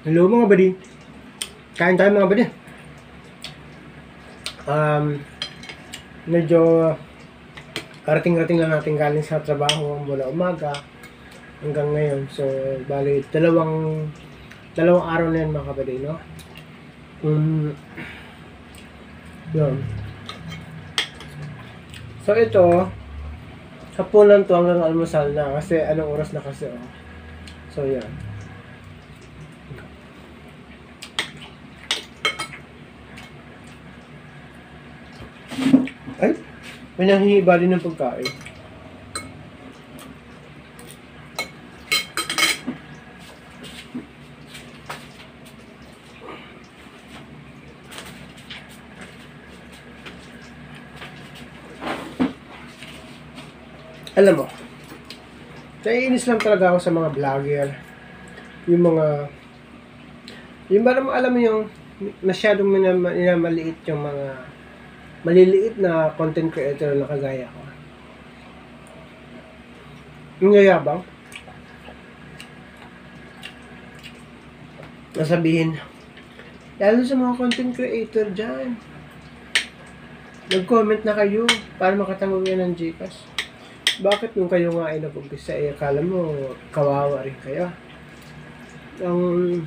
Hello mga buddy. Kain tayo mga buddy. Medyo karating-rating lang natin galing sa trabaho mula umaga hanggang ngayon. So, bali, dalawang araw na yan mga kabady, no? Yun. So, ito, hapunan to hanggang almusal na kasi anong oras na kasi, oh. So, yan. Ay, may nanghihiba din ng pagkain. Alam mo, naiinis lang talaga ako sa mga vlogger. Yung parang alam mo yung masyadong minamaliit yung mga maliliit na content creator na kagaya ko. Yung yayabang. Nasabihin, lalo sa mga content creator dyan, nag-comment na kayo para makatangog yan ng Gcash. Bakit nung kayo nga ay nag-umpisa, akala mo kawawa rin kayo? Huwag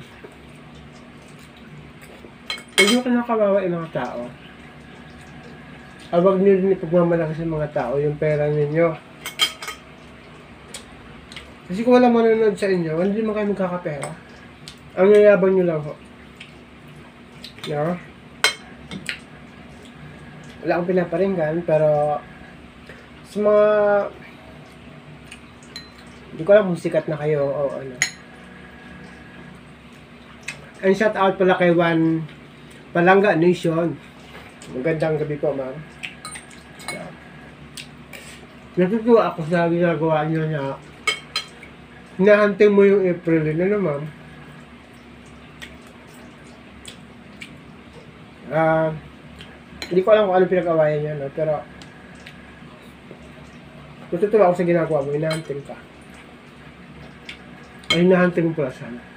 nyo kinakawawa yung mga tao. Huwag nyo rin ipagmamalaki sa mga tao yung pera ninyo. Kasi kung walang manonood sa inyo, hindi naman kayo magkakapera. Ang yayabang nyo lang ho. No? Wala akong pinaparinggan, pero sa mga hindi ko alam kung sikat na kayo o ano. And shout out pala kay Juan Palanga Nation. Magandang gabi po, ma'am. Natutuwa ako sa ginagawa niyo na hinahantay mo yung April na ma'am. Hindi ko alam kung ano pinag-awayan niya, no? Pero natutuwa ako sa ginagawa mo, hinahantay ka. Ay, hinahantay mo pala sana.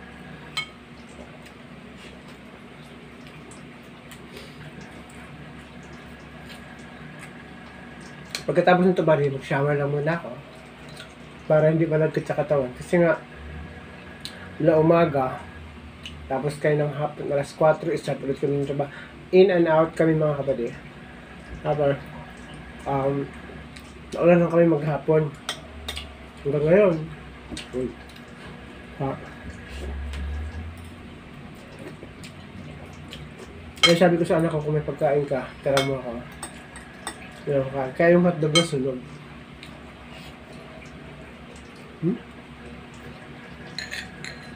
Pagkatapos nito bari, mag-shower lang muna ako para hindi malagkit sa katawan. Kasi nga, mula umaga, tapos kayo ng hapon, alas 4, start ulit kami ng trabaho. In and out kami mga kapatid. Tapos, naulan lang kami maghapon. Hanggang ngayon. Kaya sabi ko sa anak ko, kung may pagkain ka, tara mo ako. Kaya yung hotdog na sunog.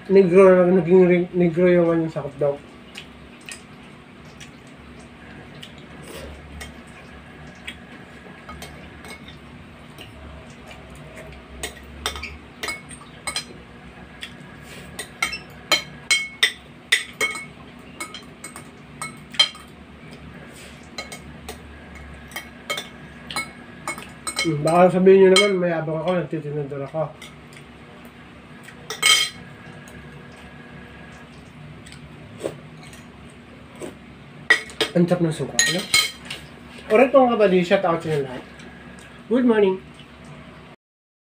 Naging negro yung ano sa hotdog. Baka sabihin nyo naman, mayabang ako, nagtitinador ako. Ang tap ng suka, ano? Alright mga kabady, shout out sa inyo lahat. Good morning!